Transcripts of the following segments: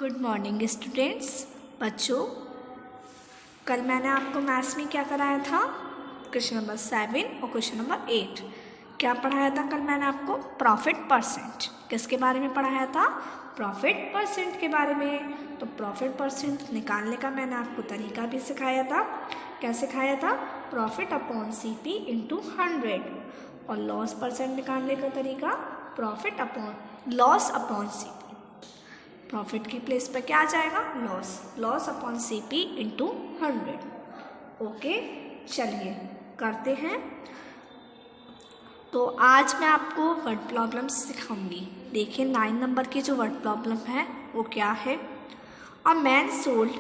Good morning students. बच्चों, कल मैंने आपको मैथ्स में क्या कराया था? क्वेश्चन नंबर 7 और क्वेश्चन नंबर 8 क्या पढ़ाया था? कल मैंने आपको प्रॉफिट परसेंट किसके बारे में पढ़ाया था? प्रॉफिट परसेंट के बारे में। तो प्रॉफिट परसेंट निकालने का मैंने आपको तरीका भी सिखाया था। क्या सिखाया था? Profit upon CP into 100। और लॉस परसेंट निकालने का तरीका profit upon loss upon CP। Profit की प्लेस पर क्या आ जाएगा? Loss upon CP into 100। Okay, चलिए करते हैं। तो आज मैं आपको वर्ड प्रॉब्लम सिखाऊंगी। देखिए 9 नंबर की जो वर्ड प्रॉब्लम है वो क्या है? A man sold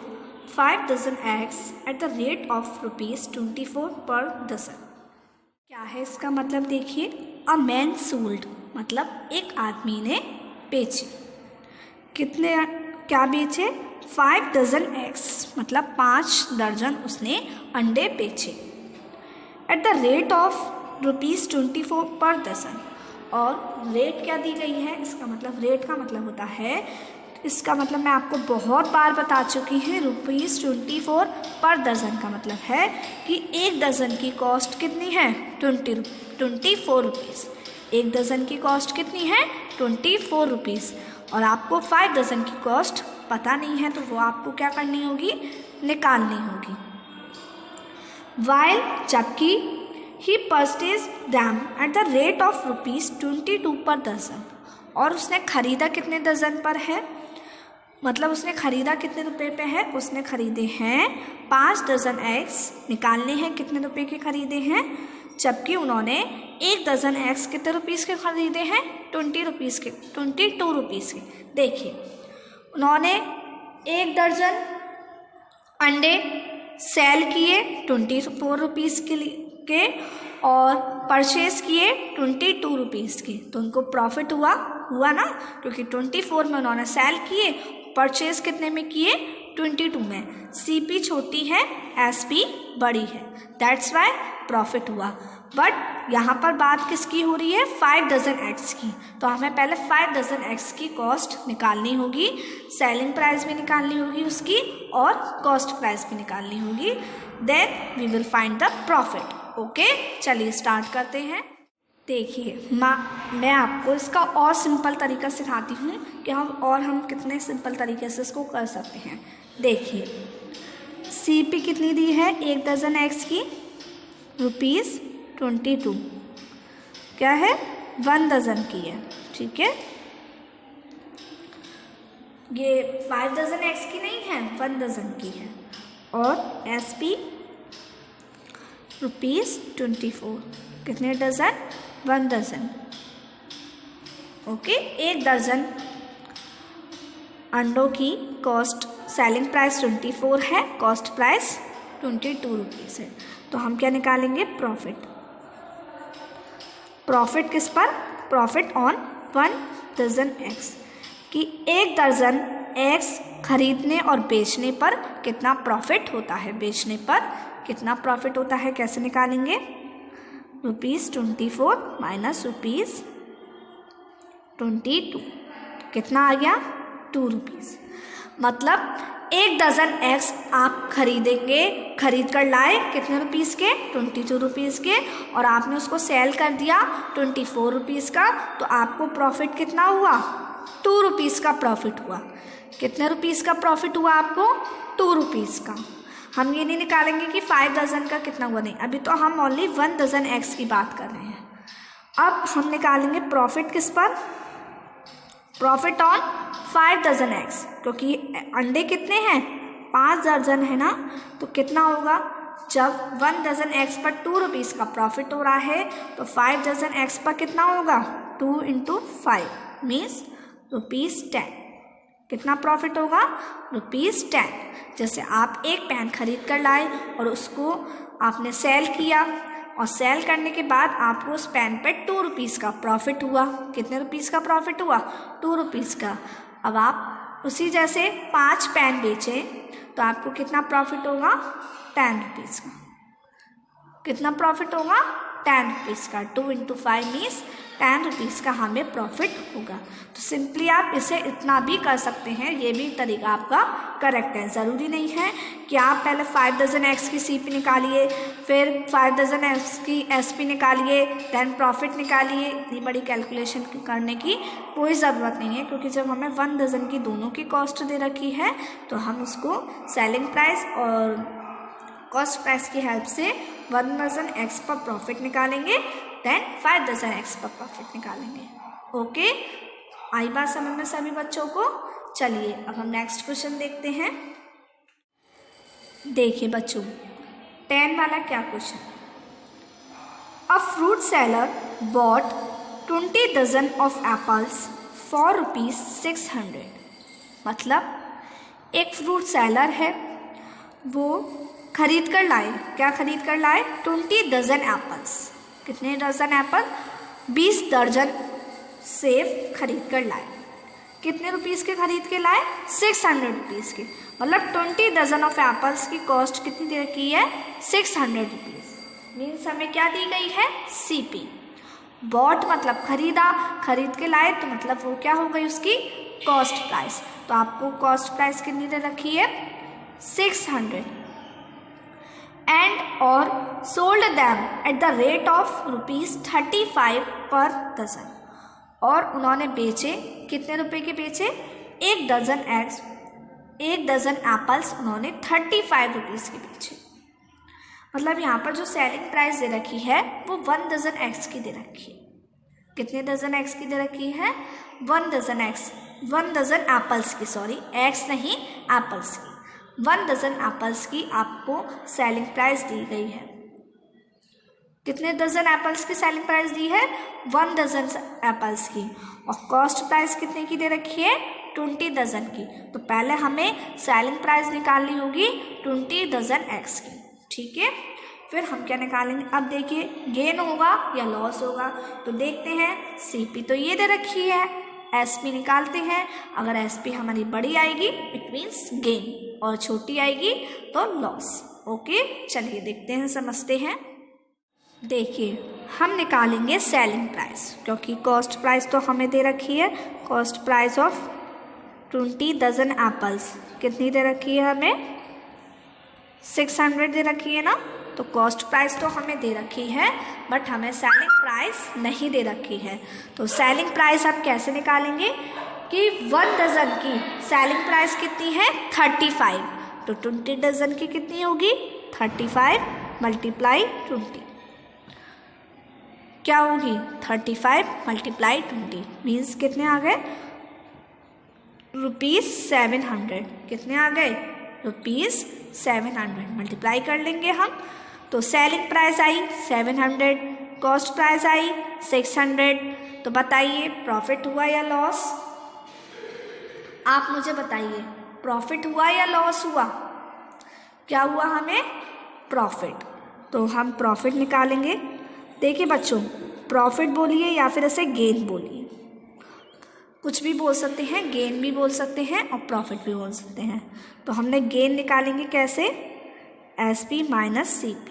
5 dozen eggs at the rate of ₹24 per dozen. क्या है इसका मतलब? देखिए, अ मैन सोल्ड मतलब एक आदमी ने बेचे। कितने क्या बेचे? 5 डजन एग्स मतलब 5 दर्जन उसने अंडे बेचे eight the rate of ₹24 per dozen. और रेट क्या दी गई है? इसका मतलब रेट का मतलब होता है, इसका मतलब मैं आपको बहुत बार बता चुकी हूँ। ₹24 पर डजन का मतलब है कि एक डजन की कॉस्ट कितनी है? 24 रुपीज़। एक डजन की कॉस्ट कितनी है? 24 रुपीज़। और आपको 5 डजन की कॉस्ट पता नहीं है तो वो आपको क्या करनी होगी? निकालनी होगी। वाइल जबकि he purchase them at the rate of ₹22 per dozen. और उसने खरीदा कितने डजन पर है? मतलब उसने खरीदा कितने रुपए पे है? उसने खरीदे हैं 5 डजन एग्स। निकालने हैं कितने रुपए के खरीदे हैं, जबकि उन्होंने एक डजन एग्स कितने रुपीज़ के खरीदे हैं? 22 रुपीज़ के। देखिए, उन्होंने एक दर्जन अंडे सेल किए 24 रुपीज़ के और परचेज किए 22 रुपीज़ के। तो उनको प्रॉफिट हुआ ना, क्योंकि 24 में उन्होंने सेल किए, परचेज कितने में किए? 22 में। CP छोटी है, SP बड़ी है, दैट्स वाई प्रॉफिट हुआ। बट यहाँ पर बात किसकी हो रही है? 5 डजन एग्स की। तो हमें पहले 5 डजन एग्स की कॉस्ट निकालनी होगी, सेलिंग प्राइस भी निकालनी होगी उसकी और कॉस्ट प्राइस भी निकालनी होगी। Then we will find the profit. Okay, चलिए स्टार्ट करते हैं। देखिए, मैं आपको इसका और सिंपल तरीका सिखाती हूँ कि हम कितने सिंपल तरीके से इसको कर सकते हैं। देखिए, CP कितनी दी है एक डजन एग्स की? ₹22। क्या है? 1 डजन की है, ठीक है। ये 5 डजन एग्स की नहीं है, 1 डजन की है। और SP ₹24। कितने डजन? 1 डजन। ओके, एक दर्जन अंडों की कॉस्ट सेलिंग प्राइस 24 है, कॉस्ट प्राइस 22 रुपीज़ है। तो हम क्या निकालेंगे? प्रॉफिट। प्रॉफिट किस पर? प्रॉफिट ऑन 1 डजन एग्स, कि एक दर्जन एग्स खरीदने और बेचने पर कितना प्रॉफिट होता है? बेचने पर कितना प्रॉफिट होता है? कैसे निकालेंगे? ₹24 माइनस ₹22 कितना आ गया? 2 रुपीज़। मतलब एक डजन एग्स आप खरीद कर लाए कितने रुपीज़ के? 22 रुपीज़ के। और आपने उसको सेल कर दिया 24 रुपीज़ का। तो आपको प्रॉफिट कितना हुआ? 2 रुपीज़ का प्रॉफिट हुआ। कितने रुपीज़ का प्रॉफिट हुआ आपको? 2 रुपीज़ का। हम ये नहीं निकालेंगे कि 5 डजन का कितना हुआ, नहीं, अभी तो हम ओनली 1 डजन एग्स की बात कर रहे हैं। अब हम निकालेंगे प्रॉफिट किस पर? प्रॉफिट ऑन 5 डजन एग्स, क्योंकि अंडे कितने हैं? 5 दर्जन है ना। तो कितना होगा? जब 1 डजन एग्स पर 2 रुपीज़ का प्रॉफिट हो रहा है तो 5 डजन एग्स पर कितना होगा? 2 इंटू 5 मीन्स ₹10। कितना प्रॉफिट होगा? ₹10। जैसे आप एक पेन खरीद कर लाए और उसको आपने सेल किया, और सेल करने के बाद आपको उस पेन पे 2 रुपीज़ का प्रॉफिट हुआ। कितने रुपीज़ का प्रॉफिट हुआ? 2 रुपीज़ का। अब आप उसी जैसे 5 पेन बेचे तो आपको कितना प्रॉफिट होगा? 10 रुपीज़ का। कितना प्रॉफिट होगा? 10 रुपीज़ का। 2 इंटू 5 मीन्स 10 रुपीज़ का हमें प्रॉफिट होगा। तो सिंपली आप इसे इतना भी कर सकते हैं, ये भी तरीका आपका करेक्ट है। ज़रूरी नहीं है कि आप पहले 5 डजन एक्स की CP निकालिए, फिर 5 डजन एक्स की SP निकालिए, देन प्रॉफिट निकालिए। इतनी बड़ी कैलकुलेशन करने की कोई ज़रूरत नहीं है, क्योंकि जब हमें 1 डजन की दोनों की कॉस्ट दे रखी है तो हम उसको सेलिंग प्राइस और कॉस्ट प्राइस की हेल्प से 1 डजन एक्स पर प्रॉफिट निकालेंगे, देन 5 डजन एक्स पर प्रॉफिट निकालेंगे। ओके, आई बात समझ में सभी बच्चों को? चलिए अब हम नेक्स्ट क्वेश्चन देखते हैं। देखिए बच्चों, 10 वाला क्या क्वेश्चन। A fruit seller bought 20 dozen of apples for ₹600। मतलब एक फ्रूट सेलर है, वो खरीद कर लाए, क्या खरीद कर लाए? 20 डजन एप्पल्स। कितने डजन एप्पल? 20 दर्जन सेब खरीद कर लाए। कितने रुपीज़ के खरीद के लाए? 600 रुपीज़ के। मतलब 20 डजन ऑफ एप्पल्स की कॉस्ट कितनी दे रखी है? 600 रुपीज़। मीन्स हमें क्या दी गई है? CP। बॉट मतलब खरीदा, खरीद के लाए, तो मतलब वो क्या हो गई? उसकी कॉस्ट प्राइस। तो आपको कॉस्ट प्राइस कितनी दे रखी है? 600। एंड और sold them at the rate of ₹35 per dozen. और उन्होंने बेचे, कितने रुपए के बेचे? एक डजन एप्पल्स उन्होंने 35 रुपीज़ के बेचे। मतलब यहाँ पर जो सेलिंग प्राइस दे रखी है वो 1 डजन एक्स की दे रखी है। कितने डजन एक्स की दे रखी है? 1 डजन एक्स, 1 डजन एप्पल्स की, सॉरी एक्स नहीं एप्पल्स की। 1 डजन एप्पल्स की आपको सेलिंग प्राइस दी गई है। कितने डजन एप्पल्स की सेलिंग प्राइस दी है? 1 डजन एप्पल्स की। और कॉस्ट प्राइस कितने की दे रखी है? 20 डजन की। तो पहले हमें सेलिंग प्राइस निकालनी होगी 20 डजन एक्स की, ठीक है। फिर हम क्या निकालेंगे? अब देखिए, गेन होगा या लॉस होगा। तो देखते हैं, CP तो ये दे रखी है, SP निकालते हैं। अगर SP हमारी बड़ी आएगी इट मीन्स गेन, और छोटी आएगी तो लॉस। ओके, चलिए देखते हैं, समझते हैं। देखिए, हम निकालेंगे सेलिंग प्राइस, क्योंकि कॉस्ट प्राइस तो हमें दे रखी है। Cost price of 20 dozen apples कितनी दे रखी है हमें? 600 दे रखी है ना। तो कॉस्ट प्राइस तो हमें दे रखी है, बट हमें सेलिंग प्राइस नहीं दे रखी है। तो सेलिंग प्राइस आप कैसे निकालेंगे कि 1 डजन की सेलिंग प्राइस कितनी है? 35। तो 20 डजन की कितनी होगी? 35 मल्टीप्लाई 20 क्या होगी? 35 मल्टीप्लाई 20 मीन्स कितने आ गए? ₹700। कितने आ गए? ₹700। मल्टीप्लाई कर लेंगे हम, तो selling price I 700, cost price I 600। तो बताइए प्रॉफिट हुआ या लॉस? आप मुझे बताइए, प्रॉफिट हुआ या लॉस हुआ? क्या हुआ हमें? प्रॉफिट। तो हम प्रॉफिट निकालेंगे। देखिए बच्चों, प्रॉफिट बोलिए या फिर ऐसे गेन बोलिए, कुछ भी बोल सकते हैं, गेन भी बोल सकते हैं और प्रॉफिट भी बोल सकते हैं। तो हमने गेन निकालेंगे कैसे? SP minus CP।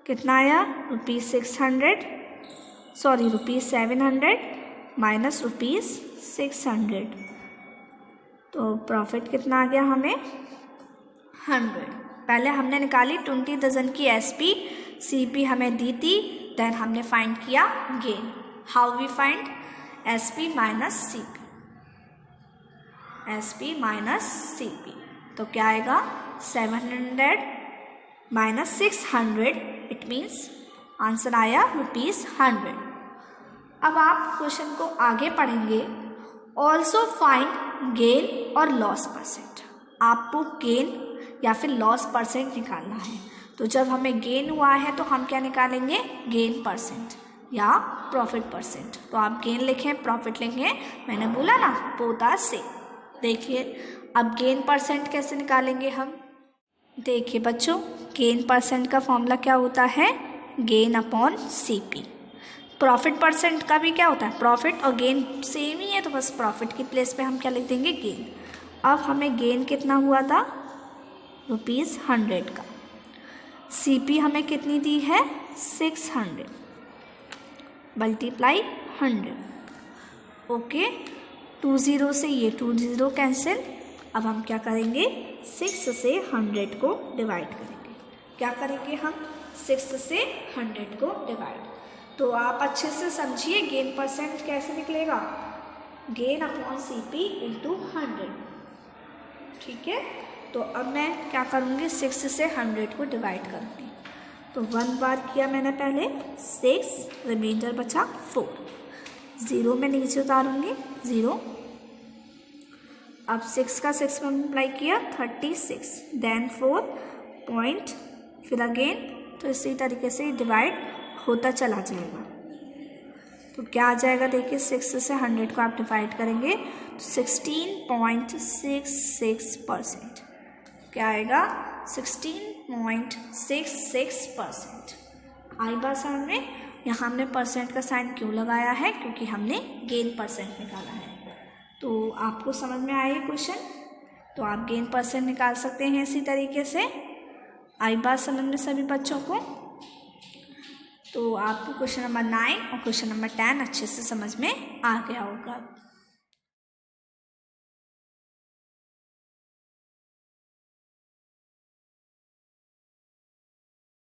कितना आया? ₹700 माइनस ₹600। तो प्रॉफिट कितना आ गया हमें? 100। पहले हमने निकाली 20 डजन की SP, CP हमें दी थी, देन हमने फाइंड किया gain. How we find? SP minus CP। तो क्या आएगा? 700 माइनस 600, इट मीन्स आंसर आया ₹100। अब आप क्वेश्चन को आगे पढ़ेंगे। ऑल्सो फाइंड गेन और लॉस परसेंट। आपको गेन या फिर लॉस परसेंट निकालना है। तो जब हमें गेन हुआ है तो हम क्या निकालेंगे? गेन परसेंट या प्रॉफिट परसेंट। तो आप गेन लिखें, प्रॉफिट लिखें, मैंने बोला ना पोता से। देखिए अब गेन परसेंट कैसे निकालेंगे हम? देखिए बच्चों, गेन परसेंट का फॉर्मूला क्या होता है? Gain upon CP। Profit percent का भी क्या होता है? प्रॉफिट और गेन सेम ही है, तो बस प्रॉफिट की प्लेस पे हम क्या लिख देंगे? गेन। अब हमें गेन कितना हुआ था? ₹100 का। CP हमें कितनी दी है? 600। मल्टीप्लाई 100। ओके, 2 0 से ये 2 0 कैंसिल। अब हम क्या करेंगे, 6 से 100 को डिवाइड करेंगे। क्या करेंगे हम, 6 से 100 को डिवाइड। तो आप अच्छे से समझिए गेन परसेंट कैसे निकलेगा, गेन अपॉन CP इंटू 100। ठीक है, तो अब मैं क्या करूँगी, 6 से 100 को डिवाइड करूँगी। तो 1 बार किया मैंने पहले, 6, रिमाइंडर बचा 4, 0 में नीचे उतारूँगी 0। अब 6 का 6 मल्टीप्लाई किया 36, देन 4 पॉइंट, फिर अगेन, तो इसी तरीके से डिवाइड होता चला जाएगा। तो क्या आ जाएगा, देखिए 6 से 100 को आप डिवाइड करेंगे तो 16.66%। क्या आएगा, 16.66%। आई बात समझ में। यहाँ हमने परसेंट का साइन क्यों लगाया है, क्योंकि हमने गेन परसेंट निकाला है। तो आपको समझ में आया ये क्वेश्चन, तो आप गेन परसेंट निकाल सकते हैं इसी तरीके से। आई बात समझ में सभी बच्चों को। तो आपको क्वेश्चन नंबर 9 और क्वेश्चन नंबर 10 अच्छे से समझ में आ गया होगा।